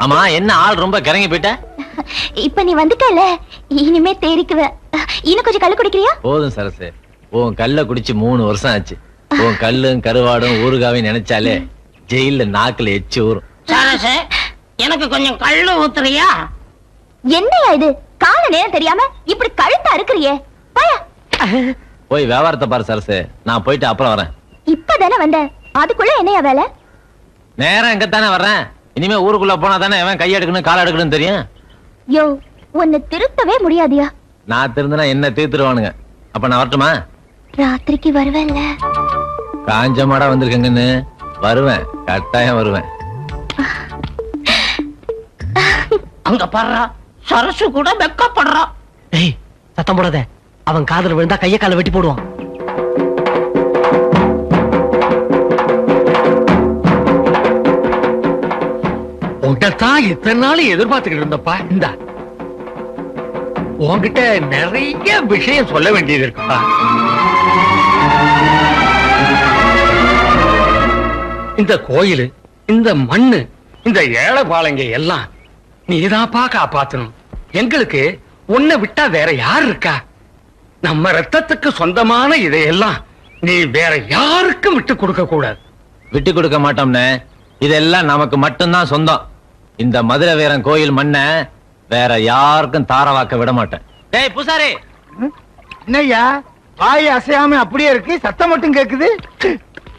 ஆமா என்ன ஆள் ரொம்ப கிறங்கி போயிட்ட? இப்ப நீ வந்துட்டல, இனிமே தேறிக்குவ. இன்னும் கொஞ்சம் கல்லு குடிக்கிறியா? போதும் சரசு, உன் கல்ல குடிச்சு 3 வருஷம் ஆச்சு. உன் கல்லும் கருவாடும் ஊறுகாவையும் நினைச்சாலே ஜெயில நாக்குல எச்சு ஊறும். சரசு, எனக்கு கொஞ்சம் கல்லு ஊத்துறியா? என்னையா இது, கால நேரம் தெரியாம இப்படி கழுத்தா இருக்கிறியே, போயா. போய் வியாபாரத்தை பாரு சரசு, நான் போயிட்டு அப்புறம் வரேன். இப்பதானே வந்த, அதுக்குள்ள என்னையா வேலை? நேரம் எங்கத்தானே வர்றேன். இனிமே ஊருக்குள்ள போனா தானே எவன் கை எடுக்கணும் கால் எடுக்கணும் தெரியும். யோ, உன்னை திருத்தவே முடியாதியா. நான் திருந்தினா என்ன தீர்த்துருவானுங்க. அப்ப நான் வரட்டுமா? ராத்திரிக்கு வருவேன்ல. காஞ்ச மாடா வந்திருக்கேங்கன்னு வருவேன், கட்டாயம் வருவேன். அங்க பாடுறா, சரசு கூட வெக்கப்படுறா. ஏய், சத்தம் போடாத. அவன் காதல விழுந்தா கைய கால வெட்டி போடுவான். உங்கத்தான் இத்தனை நாள் எதிர்பார்த்துக்கிட்டு இருந்தப்பா. இந்த உங்ககிட்ட நிறைய விஷயம் சொல்ல வேண்டியது இருக்குப்பா. இந்த கோயில், இந்த மண்ணு, இந்த ஏழைபாளைங்க எல்லாம் நீதான்ப்பா காப்பாத்தணும். எங்களுக்கு உன்னை விட்டா வேற யார் இருக்கா? நம்ம ரத்தத்துக்கு சொந்தமான இதையெல்லாம் நீ வேற யாருக்கும் விட்டு கொடுக்க கூடாது. விட்டு கொடுக்க மாட்டோம்னே, இதெல்லாம் நமக்கு மட்டும்தான் சொந்தம். இந்த மதுரை வீரன் கோயில் மண்ண வேற யாருக்கும் தாரவாக்க விட மாட்டேன். டேய் பூசாரி, என்னய்யா வாய் அசையாம அப்படியே இருக்கு, சத்தம் மட்டும் கேக்குது.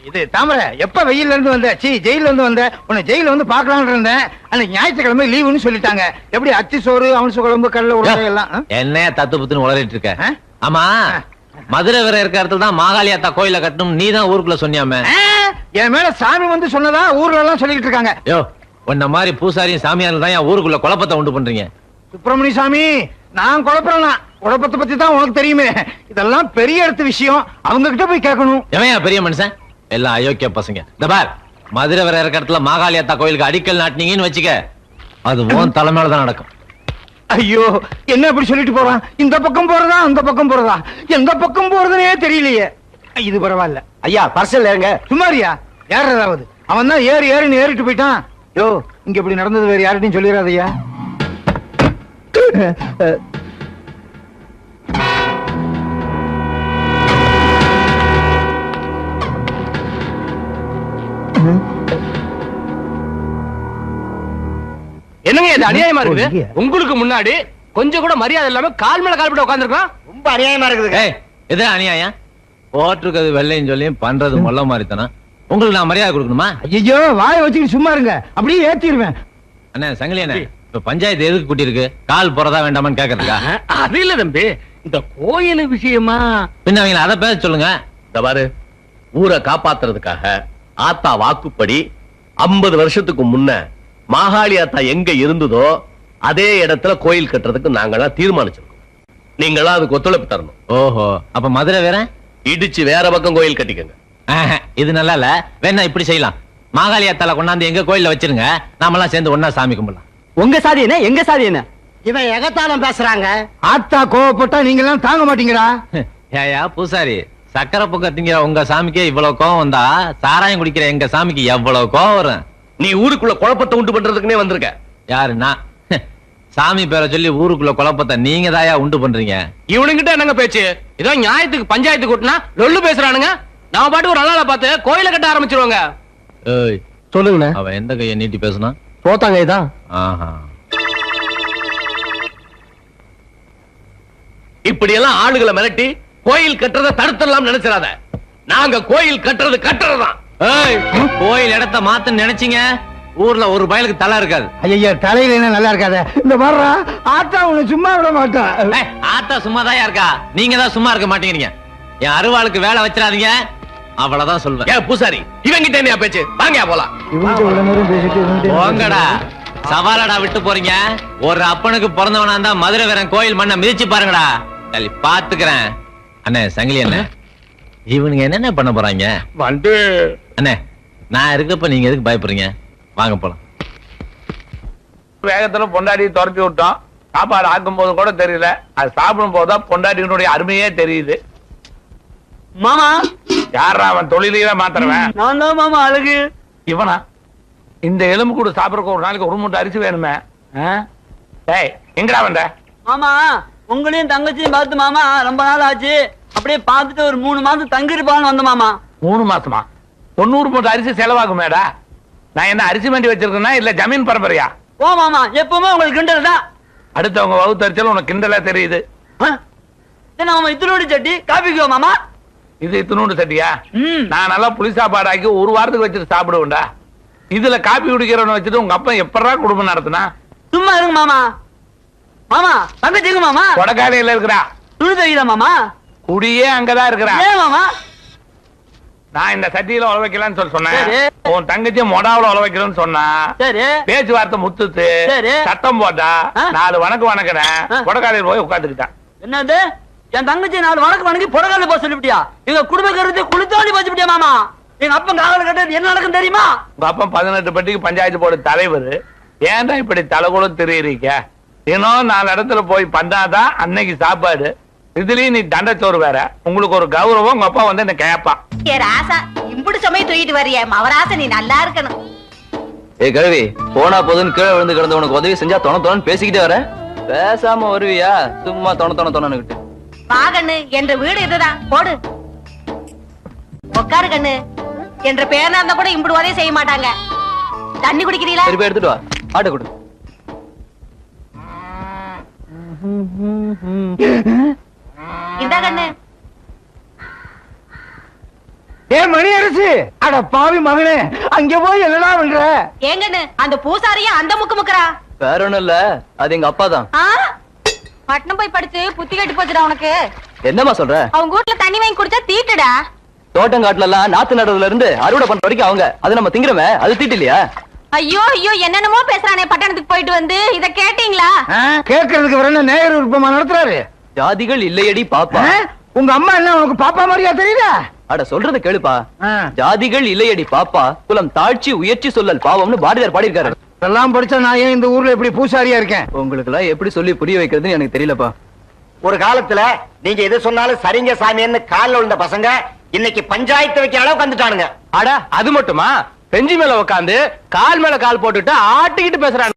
இது தாமரை, எப்ப வெயில்ல இருந்து வந்த? ஜெயில இருந்து வந்த. உன்னை ஜெயில வந்து பாக்கலாம்னு இருந்தேன். அன்னைக்கு ஞாயிற்றுக்கிழமை லீவுன்னு சொல்லிட்டாங்க. எப்படி அச்சி சோறு, அவன்சு குழம்பு, கடல உருளை எல்லாம்? என்னையா தத்து புத்துன்னு உளறிட்டு இருக்க? ஆமா, மதுரை வீரன் இருக்க இடத்துல தான் மாகாளியாத்தா கோயில கட்டணும் நீ தான் ஊருக்குள்ள சொன்னியாமே. என் மேல சாமி வந்து சொன்னதா ஊர்ல எல்லாம் சொல்லிட்டு இருக்காங்க. யோ, உன்ன மாதிரி பூசாரியும் சாமியாரும் தான் என் ஊருக்குள்ள குழப்பத்தை உண்டு பண்றீங்க. சுப்பிரமணிய சாமி, நான் குழப்பறேன்னா குழப்பத்தை பத்தி தான் உனக்கு தெரியுமே. இதெல்லாம் பெரிய இடத்து விஷயம், அவங்க கிட்ட போய் கேட்கணும். எவையா பெரிய மனுஷன்? எல்லாம் அயோக்கிய பசங்க. இந்த பார், மதுரை வீரன் இருக்க இடத்துல மாகாளியாத்தா கோயிலுக்கு அடிக்கல் நாட்டினீங்கன்னு வச்சுக்க, அது உன் தலைமையில தான் நடக்கும். ஐயோ, என்ன இப்படி சொல்லிட்டு போறான்? இந்த பக்கம் போறதா அந்த பக்கம் போறதா, எந்த பக்கம் போறதுனே தெரியலையே. இது பரவாயில்ல. ஐயா பர்சல் ஏறுங்க. சும்மாரியா, ஏறதாவது அவன் தான் ஏறின்னு ஏறிட்டு போயிட்டான். யோ, இங்க இப்படி நடந்தது வேற யார்கிட்டையும் சொல்லிடாதய்யா. என்னங்க இது அநியாயமா இருக்குது? உங்களுக்கு முன்னாடி கொஞ்சம் கூட மரியாதை இல்லாம கால் மேல கால் போட்டு உட்கார்ந்திருக்கான். ரொம்ப அநியாயமா இருக்குது. இது அநியாயம். போட்டிருக்கிறது வெள்ளையும் சொல்லியும் பண்றது மொல்ல மாதிரித்தானா? உங்களுக்கு நான் மரியாதை கொடுக்கணுமா? ஐயோ, வாயை வச்சுக்கிட்டு சும்மா இருங்க, அப்படியே ஏத்திடுவேன். அண்ணே சங்கிலி அண்ணே, இப்ப பஞ்சாயத்து எதுக்கு கூட்டி இருக்கு? கால் போறதா வேண்டாமான்னு கேக்குறதுக்கா? அது இல்ல தம்பி, இந்த கோயில் விஷயமா. பின்ன அவங்கள அதை பேச சொல்லுங்க. இந்த பாரு, ஊரை காப்பாத்துறதுக்காக ஆத்தா வாக்குப்படி 50 வருஷத்துக்கு முன்ன மாகாளி ஆத்தா எங்க இருந்ததோ அதே இடத்துல கோயில் கட்டுறதுக்கு நாங்களாம் தீர்மானிச்சிருக்கோம். நீங்களாம் அதுக்கு ஒத்துழைப்பு தரணும். ஓஹோ, அப்ப மதுரை வேற இடிச்சு வேற பக்கம் கோயில் கட்டிக்கங்க. இது நல்லா இல்ல. வேணா இப்படி செய்யலாம், மாகாளியாத்தால கொண்டாந்து எங்க கோயில்ல வச்சிருங்க, நாமெல்லாம் சேர்ந்து ஒன்னா சாமி கும்பிடலாம். உங்க சாதி என்ன, எங்க சாதி என்ன? இவன் எகத்தாலம் பேசுறாங்க. ஆத்தா கோவப்பட்டா நீங்க எல்லாம் தாங்க மாட்டீங்கடா. ஏயா பூசாரி, சக்கரை பொங்க திங்கிற உங்க சாமிக்கே இவ்வளவு கோவம் வந்தா, சாராயம் குடிக்கிற எங்க சாமிக்கு எவ்வளவு கோவம் வரும்? நீ ஊருக்குள்ள குழப்பத்தை உண்டு பண்றதுக்குனே வந்திருக்க. யாருன்னா சாமி பேரை சொல்லி ஊருக்குள்ள குழப்பத்தை நீங்க தாயா உண்டு பண்றீங்க. இவனுங்கிட்ட என்னங்க பேச்சு? ஏதோ நியாயத்துக்கு பஞ்சாயத்து கூட்டினா லொல்லு பேசுறானுங்க. நான் பாட்டு ஒரு நாளால பார்த்து கோயில கட்ட ஆரம்பிச்சிருவாங்க. ஏய் சொல்லுங்க. அவன் எந்த கையை நீட்டி பேசுனா? போத்தாங்க இதான். ஆஹா, இப்படி எல்லாம் ஆளுகளை மிரட்டி கோயில் கட்டுறதை தடுத்துடலாம் நினைச்சிடாத. நாங்க கோயில் கட்டுறது கட்டுறதுதான். ஏய், கோயில் இடத்த மாத்த நினைச்சீங்க, ஊர்ல ஒரு பயலுக்கு தலை இருக்காது. ஐயா, தலையில என்ன நல்லா இருக்காத. இந்த வர்றா ஆத்தா உன்னை சும்மா விட மாட்டா. ஆத்தா சும்மாதான் இருக்கா, நீங்க தான் சும்மா இருக்க மாட்டேங்கிறீங்க. என் அருவாளுக்கு வேலை வச்சிடாதீங்க, அவ்வளவுதான் சொல்லுவேன். ஏன் பூசாரி, இவங்கிட்ட என்ன பேச்சு? வாங்க போலாம். போங்கடா, சவாலடா விட்டு போறீங்க. ஒரு அப்பனுக்கு பிறந்தவனா இருந்தா மதுரை வீரன் கோயில் மண்ணை மிதிச்சு பாருங்கடா. சரி பாத்துக்கிறேன். அண்ணே சங்கிலி அண்ணே, இவனுங்க என்னென்ன பண்ண போறாங்க? வந்து அண்ணே, நான் இருக்கப்ப நீங்க எதுக்கு பயப்படுறீங்க? வாங்க போலாம். வேகத்துல பொண்டாடி துரத்தி விட்டோம். சாப்பாடு ஆக்கும் போது கூட தெரியல, அது சாப்பிடும் போதுதான் பொண்டாட்டியினுடைய அருமையே தெரியுது. மாமா, யாரா அவன்? தொழிலையே மாத்திரவன் நான் தான் மாமா அழகு. இவனா? இந்த எலும்பு கூட சாப்பிடறக்கு ஒரு நாளைக்கு ஒரு மூட்டை அரிசி வேணுமே. டேய் எங்கடா வந்த? மாமா உங்களையும் தங்கச்சியும் பார்த்து மாமா ரொம்ப நாள் ஆச்சு. அப்படியே பார்த்துட்டு ஒரு 3 மாசம் தங்கிருப்பான்னு வந்த மாமா. 3 மாசமா? 90 மூட்டை அரிசி செலவாகுமேடா. நான் என்ன அரிசி மண்டி வச்சிருக்கேன்னா இல்ல ஜமீன் பரம்பரையா? ஓ மாமா எப்பவுமே உங்களுக்கு கிண்டல் தான். அடுத்தவங்க வகுத்தறிச்சல் உனக்கு கிண்டலா தெரியுது. மாமா இத்தனோடு சட்டி காப்பிக்குவா மாமா? இது இத்தனோண்டு சட்டியா? நான் நல்லா புளி சாப்பாடு ஆக்கி ஒரு வாரத்துக்கு வச்சுட்டு சாப்பிடுவேன்டா. இதுல காப்பி குடிக்கிறவன வச்சுட்டு உங்க அப்பா எப்படா குடும்பம் நடத்தினா? சும்மா இருங்க மாமா. மாமா தங்கச்சிங்க மாமா கொடக்காலையில இருக்கிறா. துணி தைக்கிறா மாமா. குடியே அங்கதான் இருக்கிறா. ஏன் மாமா? நான் இந்த சட்டியில உழ வைக்கலான்னு சொல்லி சொன்னேன். சரி. உன் தங்கச்சி மொடாவுல உழ வைக்கணும்னு சொன்னா. சரி. பேச்சுவார்த்தை முத்துத்து. சரி. சத்தம் போட்டா 4 வணக்கம் வணக்கிறேன். கொடக்காலையில் போய் உட்காந்துக்கிட்டான். என்னது? என் தங்கச்சி 4 வணக்கம் வணங்கி புடகால போக சொல்லிவிட்டியா? எங்க குடும்ப கருத்து குளித்தோண்டி போச்சுட்டியா மாமா? எங்க அப்பன் காவல் கட்ட என்ன நடக்கும் தெரியுமா? உங்க அப்பா 18 பட்டிக்கு பஞ்சாயத்து போர்டு தலைவர். ஏன்டா இப்படி தலைகுளம் தெரியுறீங்க? இன்னும் 4 இடத்துல போய் பண்ணாதான் அன்னைக்கு சாப்பாடு. இதுலயும் நீ தண்டச்சோறு வேற. உங்களுக்கு ஒரு கௌரவம். உங்க அப்பா வந்து என்ன கேப்பான். ராசா இப்படி சமயம் தூக்கிட்டு வரிய மவராசா நீ நல்லா இருக்கணும். ஏ கழுவி போனா போதுன்னு கீழே விழுந்து கிடந்த உனக்கு உதவி செஞ்சா தொண பேசிக்கிட்டே வர. பேசாம வருவியா? சும்மா தொண வா கண்ணு என்ற வீடு இதுதான். போடு உட்காரு கண்ணு. என்ற பேரனா இருந்தா கூட இப்படி உதவி செய்ய மாட்டாங்க. தண்ணி குடிக்கிறீங்களா? சரி போய் எடுத்துட்டு வா. ஆட்ட கொடு. இந்த கண்ணு. ஏ மணி அரசு, அட பாவி மகனே, அங்க போய் என்னடா பண்ற? ஏங்கண்ணு அந்த பூசாரியா அந்த முக்கு முக்கறா? வேற ஒண்ணும் இல்ல, அது எங்க அப்பா தான். பட்டணம் போய் படிச்சு புத்தி கட்டி போச்சுடா உனக்கு. என்னமா சொல்ற? அவங்க வீட்டுல தண்ணி வாங்கி குடிச்சா தீட்டுடா. தோட்டங்காட்டுல எல்லாம் நாத்து நடுறதுல இருந்து அறுவடை பண்ற வரைக்கும் அவங்க அது நம்ம திங்கிறமே, அது தீட்டு இல்லையா? ஐயோ ஐயோ என்னென்னமோ பேசுறானே பட்டணத்துக்கு போயிட்டு வந்து. இத கேட்டீங்களா? கேட்கறதுக்கு வர நேயர் விருப்பமா நடத்துறாரு. ஜாதிகள் இல்லையடி பாப்பா. உங்க அம்மா என்ன உனக்கு பாப்பா மாதிரியா தெரியல? அட சொல்றது கேளுப்பா. ஜாதிகள் இல்லையடி பாப்பா, குலம் தாழ்ச்சி உயர்ச்சி சொல்லல் பாவம்னு பாரதியார் பாடியிருக்காரு. எல்லாம் படிச்சா நான் ஏன் இந்த ஊர்ல எப்படி பூசாரியா இருக்கேன்? உங்களுக்கு எல்லாம் எப்படி சொல்லி புரிய வைக்கிறதுன்னு எனக்கு தெரியலப்பா. ஒரு காலத்துல நீங்க எது சொன்னாலும் சரிங்க சாமின்னு கால்ல விழுந்த பசங்க இன்னைக்கு பஞ்சாயத்து வைக்கிற அளவுக்கு வந்துட்டானுங்க. அட அது மட்டுமா? பெஞ்சி மேல உட்காந்து கால் மேல கால் போட்டுட்டு ஆட்டிக்கிட்டு பேசுறாங்க.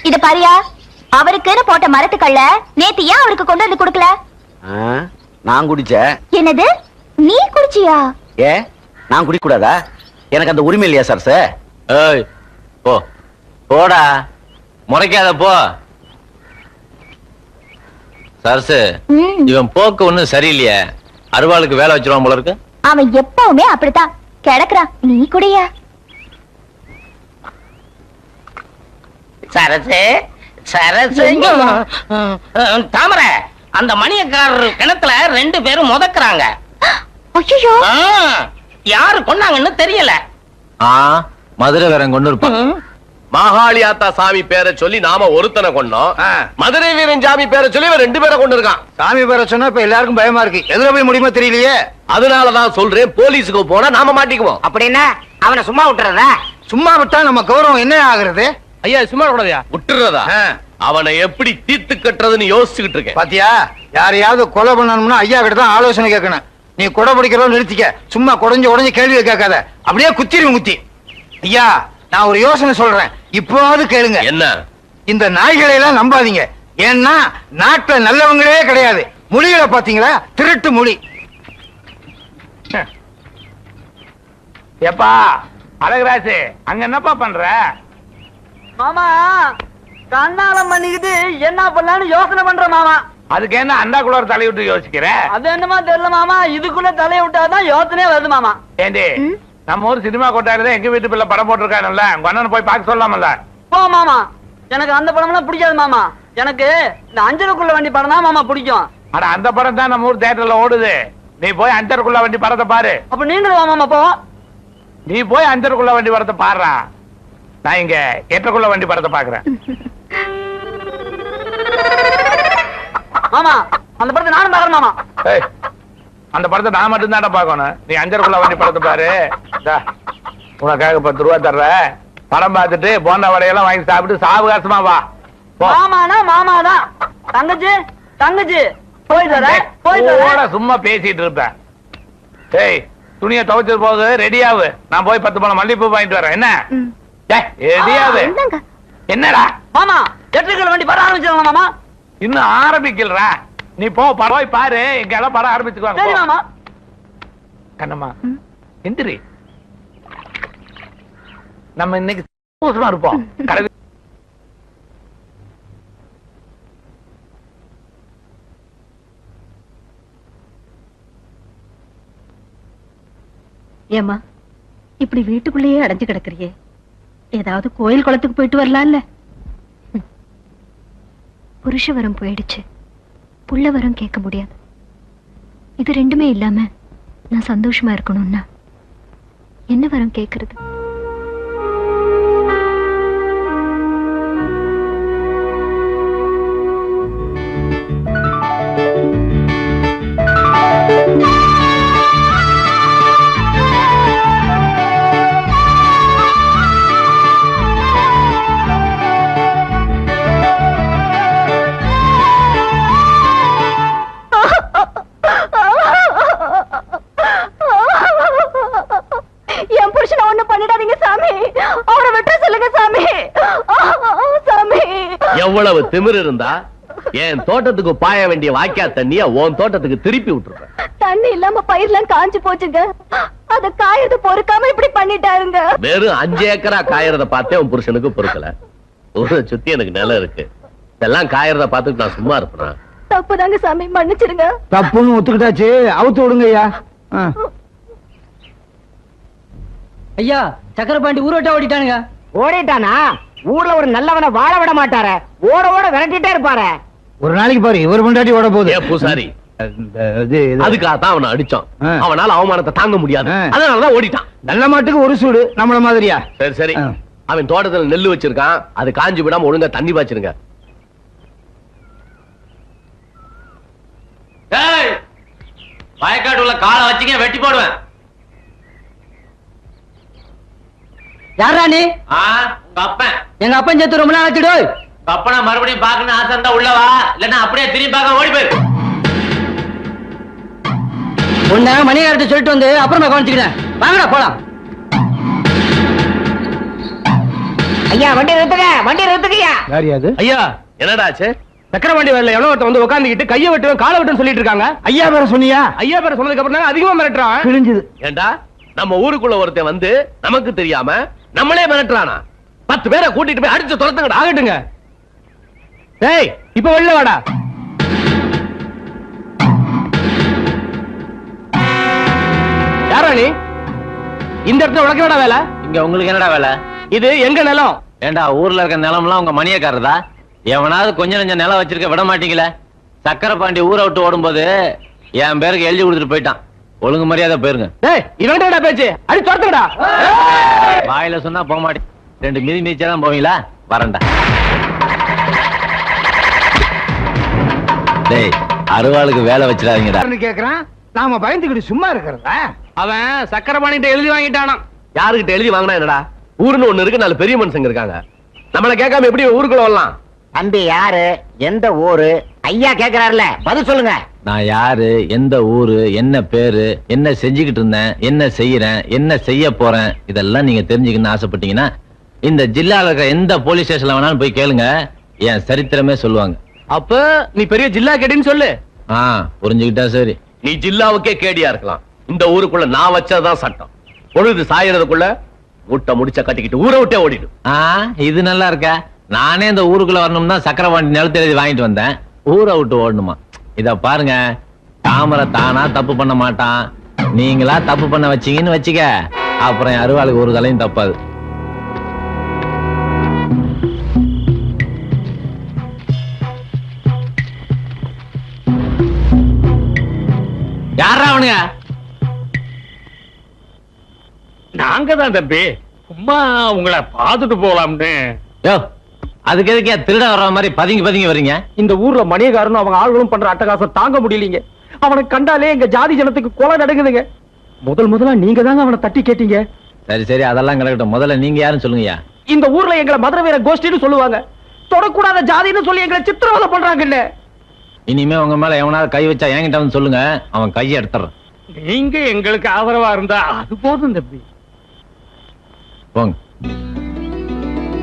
இத பாரியா, அவருக்குன்னு போட்ட மரத்துக்கல்ல நேத்து ஏன் அவருக்கு கொண்டு வந்து கொடுக்கல? நான் குடிச்ச. என்னது நீ குடிச்சியா? ஏ நான் குடிக்க கூடாதா? எனக்கு அந்த உரிமை இல்லையா சார்? ஏய் போ போடா, முறைக்காத போ. சரசு, இவன் போக்கு ஒண்ணும் சரியில்லையே. அருவாளுக்கு வேலை வச்சிருவான் போல இருக்கு. அவன் எப்பவுமே அப்படித்தான் கிடக்குறான். நீ குடியா? சரசு சரசு தாமரை, அந்த மணியக்காரர் கிணத்துல 2 பேரும் முதக்குறாங்க. ஐயோ, யாரு கொண்டாங்கன்னு தெரியல. மதுரை வேறன் கொண்டு இருப்பான். மாகாளியாத்தா சாமி பேரை சொல்லி நாம ஒருத்தனை கொண்டோம். மதுரை வீரன் சாமி பேரை சொல்லி 2 பேரை கொண்டு இருக்கான். சாமி பேரை சொன்னா இப்ப எல்லாருக்கும் பயமா இருக்கு. எதுல போய் முடியுமா தெரியலையே. அதனாலதான் சொல்றேன், போலீஸுக்கு போனா நாம மாட்டிக்குவோம். அப்படின்னா அவனை சும்மா விட்டுறதா? சும்மா விட்டா நம்ம கௌரவம் என்ன ஆகுறது? ஐயா சும்மா கூடாதியா? விட்டுறதா? அவனை எப்படி தீர்த்து கட்டுறதுன்னு யோசிச்சுக்கிட்டு இருக்கேன். பாத்தியா, யாரையாவது கொலை பண்ணணும்னா ஐயா கிட்ட தான் ஆலோசனை கேட்கணும். நீ கொடை பிடிக்கிறோம் நிறுத்திக்க. சும்மா குடஞ்சு கேள்வியை கேட்காத. அப்படியே குத்திரும் குத்தி. ஐயா நான் ஒரு யோசனை சொல்றேன், இப்போவாவது கேளுங்க. என்ன? இந்த நாய்களை எல்லாம் நம்பாதீங்க. ஏன்னா நாட்டுல நல்லவங்களே கிடையாது. மொழிகளை பாத்தீங்களா? திருட்டு மொழி. எப்பா அழகராசு, அங்க என்னப்பா பண்ற? மாமா கண்ணாலம் பண்ணிக்கிட்டு என்ன பண்ணலான்னு யோசனை பண்ற மாமா. அதுக்கு என்ன அண்டா குளர் தலைவிட்டு யோசிக்கிற? அது என்னமா தெரியல மாமா, இதுக்குள்ள தலையை விட்டாதான் யோசனையே வருது மாமா. ஏண்டி, நம்ம ஊர் சினிமா கொட்டாயில எங்க வீட்டு பிள்ளை படம் போட்டிருக்கானுல்ல, உங்க அண்ணன் போய் பார்க்க சொல்லாமல்ல? போ மாமா, எனக்கு அந்த படம் எல்லாம் பிடிக்காது மாமா. எனக்கு இந்த அஞ்சலுக்குள்ள வண்டி படம் தான் மாமா பிடிக்கும். அட அந்த படம் தான் நம்ம ஊர் தியேட்டர்ல ஓடுது. நீ போய் அஞ்சலுக்குள்ள வண்டி படத்தை பாரு. அப்ப நீங்களும் வா மாமா. போ. நீ போய் அஞ்சரைக்குள்ள வண்டி படத்தை பாடுறா, நான் இங்க 8:30 வண்டி படத்தை பாக்குறேன். மாமா அந்த படத்தை நானும் பாக்குறேன் மாமா. ஏய், அந்த படத்தை நான் மட்டும் தான்டா பாக்கணும். நீ 5:30 வண்டி படத்தை பாரு. உனக்காக 10 ரூபா தர்ற. படம் பார்த்துட்டு போண்டா வடையெல்லாம் வாங்கி சாப்பிட்டு சாவகாசமா வா. மாமானா மாமாதான். தங்கச்சி தங்கச்சி போயிட்டு வர சும்மா பேசிட்டு இருப்பேன். ஏய், துணியை துவைச்சது போது ரெடியாவு. நான் போய் 10 பழம் மல்லிப்பூ வாங்கிட்டு வரேன். என்ன ரெடியாவு? என்னடா மாமா 8:30 வண்டி படம் ஆரம்பிச்சாங்க மாமா. இன்னும் ஆரம்பிக்கலடா. நீ போய் பாரு, இங்க எல்லாம் படம் ஆரம்பிச்சுக்குவாங்க. சரி மாமா. கண்ணம்மா எந்திரி, நம்ம இன்னைக்கு சந்தோஷமா இருப்போம். ஏமா இப்படி வீட்டுக்குள்ளேயே அடைஞ்சு கிடக்குறியே, ஏதாவது கோயில் குளத்துக்கு போயிட்டு வரலாம்ல? புருஷ வரம் போயிடுச்சு, புள்ள வரம் கேட்க முடியாது. இது ரெண்டுமே இல்லாம நான் சந்தோஷமா இருக்கணும்னா என்ன வரம் கேட்கறது? எவ்வளவு திமிரு இருந்தா என் தோட்டத்துக்கு பாய வேண்டிய வாய்க்கா தண்ணிய உன் தோட்டத்துக்கு திருப்பி விட்டுருப்பேன். தண்ணி இல்லாம பயிர்லாம் காஞ்சு போச்சுங்க, அத காயறது பொறுக்காம இப்படி பண்ணிட்டாருங்க. வெறும் 5 ஏக்கரா காயறத பார்த்தே உன் புருஷனுக்கு பொறுக்கல. ஊரை சுத்தி எனக்கு நிலம் இருக்கு, இதெல்லாம் காயறத பார்த்துட்டு நான் சும்மா இருப்பேன். தப்புதாங்க சாமி, மன்னிச்சிருங்க. தப்புன்னு ஒத்துக்கிட்டாச்சு, அவுத்து விடுங்க ஐயா. ஐயா சக்கரபாண்டி ஊரோட்டா ஓடிட்டானுங்க. ஓடிட்டானா? ஊர்ல ஒரு நல்லவனை வாழ விட மாட்டார, ஓட ஓட விரட்டிட்டே இருப்பாரு. ஒரு நாளைக்கு பாரு இவர் பொண்டாட்டி ஓட போகுது. பூசாரி அதுக்காகத்தான் அவனை அடிச்சான். அவனால அவமானத்தை தாங்க முடியாது, அதனாலதான் ஓடிட்டான். நல்ல மாட்டுக்கு ஒரு சூடு, நம்மள மாதிரியா? சரி சரி, அவன் தோட்டத்துல நெல்லு வச்சிருக்கான், அது காஞ்சு விடாம ஒழுங்கா தண்ணி பாய்ச்சிருங்க. வயக்காட்டுள்ள காலை வச்சுக்க வெட்டி போடுவேன். யாரா நீ? உங்க அப்பன். எங்க அப்பன் சேர்த்து ரொம்ப நாள் ஆச்சுடு. அப்பனா மறுபடியும் பாக்கணும் ஆசை இருந்தா உள்ளவா, இல்லன்னா அப்படியே திரும்பி பார்க்க ஓடி போயிரு. உன்ன மணியார்ட்ட சொல்லிட்டு வந்து அப்புறமா கவனிச்சுக்கிறேன். வாங்கடா போலாம். ஐயா வண்டி நிறுத்துங்க, வண்டி நிறுத்துங்கய்யா. யாரியாது? ஐயா என்னடா ஆச்சு? சக்கரவண்டி வரல எவ்வளவு ஒருத்தன் வந்து உட்காந்துக்கிட்டு கையை வெட்டுவேன் காலை வெட்டுன்னு சொல்லிட்டு இருக்காங்க. ஐயா பேர சொன்னியா? ஐயா பேர சொன்னதுக்கு அப்புறம் தான் அதிகமா மிரட்டுறான். கிழிஞ்சது. ஏண்டா நம்ம ஊருக்குள்ள ஒருத்தன் வந்து நமக்கு தெரியாம நம்மளே மிரட்டுறானா? 10 பேரை கூட்டிட்டு போய் அடிச்சு துரத்துங்கடா. ஆகட்டுங்க. டேய் இப்ப வெளில வாடா. யாரா நீ? இந்த இடத்துல உனக்கு என்னடா வேலை? இங்க உங்களுக்கு என்னடா வேலை? இது எங்க நிலம். ஏண்டா ஊர்ல இருக்க நிலம்லாம் உங்க மணியக்காரதா? எவனாவது கொஞ்சம் கொஞ்சம் நிலம் வச்சிருக்க விட மாட்டீங்களே. சக்கரபாண்டி ஊரை விட்டு ஓடும்போது என் பேருக்கு எழுதி கொடுத்துட்டு போயிட்டான். ஒழுங்கு மரியாதை போயிருங்க. டேய் இவன்டா பேச்சு, அடி துரத்துங்கடா. வாயில சொன்னா போக மாட்டேன், 2 மிதி மிதிச்சாதான் போவீங்களா? வரண்டா. டேய் அருவாளுக்கு வேலை வச்சிடாதீங்கடா. கேக்குறான், நாம பயந்துக்கிட்டு சும்மா இருக்கிறதா? அவன் சக்கரபாணிகிட்ட எழுதி வாங்கிட்டானா? யாருகிட்ட எழுதி வாங்கினா என்னடா? ஊருன்னு ஒண்ணு இருக்கு, 4 பெரிய மனுஷங்க இருக்காங்க. நம்மள கேட்காம எப்படி ஊருக்குள்ள வரலாம்? தம்பி யாரு, எந்த ஊரு? ஐயா கேக்குறாருல, பதில் சொல்லுங்க. நான் யாரு, எந்த ஊரு, என்ன பேரு, என்ன செஞ்சுக்கிட்டு இருந்தேன், என்ன செய்யறேன், என்ன செய்ய போறேன், இதெல்லாம் நீங்க தெரிஞ்சுக்கணும்னு ஆசைப்பட்டீங்கன்னா இந்த ஜில்லால இருக்கிற எந்த போலீஸ் ஸ்டேஷன்ல வேணாலும் போய் கேளுங்க, என் சரித்திரமே சொல்லுவாங்க. அப்ப நீ பெரிய ஜில்லா கேடின்னு சொல்லு. புரிஞ்சுக்கிட்டா சரி. நீ ஜில்லாவுக்கே கேடியா இருக்கலாம், இந்த ஊருக்குள்ள நான் வச்சதுதான் சட்டம். பொழுது சாயறதுக்குள்ள மூட்டை முடிச்ச கட்டிக்கிட்டு ஊரை விட்டே ஓடிடும். இது நல்லா இருக்கா? நானே இந்த ஊருக்குள்ள வரணும் தான் சக்கரபாண்டி நிலத்தை எழுதி வாங்கிட்டு வந்தேன், ஊரை விட்டு ஓடணுமா? இத பாருங்க, தாமரை தானா தப்பு பண்ண மாட்டான், நீங்களா தப்பு பண்ண வச்சீங்கன்னு வச்சுக்க, அப்புறம் அருவாளுக்கு ஒரு தலையும் தப்பாது. யாரா அவனுங்க? நாங்க தான் தம்பி சும்மா உங்களை பார்த்துட்டு போலாம்னு. யோ அதுக்கு எதுக்கே திருட வர்ற மாதிரி பதுங்கி பதுங்கி வர்றீங்க? இந்த ஊர்ல மணியக்காரனும் அவங்க ஆளுகளும் பண்ற அட்டகாசம் தாங்க முடியலீங்க. அவனை கண்டாலே எங்க ஜாதி ஜனத்துக்கு கொலை நடக்குதுங்க. முதலா நீங்க தாங்க அவனை தட்டி கேட்டீங்க. சரி சரி அதெல்லாம் கிடக்கட்டும். முதல்ல நீங்க யாருன்னு சொல்லுங்கய்யா. இந்த ஊர்ல எங்களை மதுரை வீர கோஷ்டின்னு சொல்லுவாங்க. தொடக்கூடாத ஜாதின்னு சொல்லி எங்களை சித்திரவதை பண்றாங்கல்ல. இனிமே உங்க மேல எவனாவது கை வச்சா என்கிட்ட வந்து சொல்லுங்க, அவன் கையை எடுத்துறான். நீங்க எங்களுக்கு ஆதரவா இருந்தா அது போதும் தம்பி. போங்க.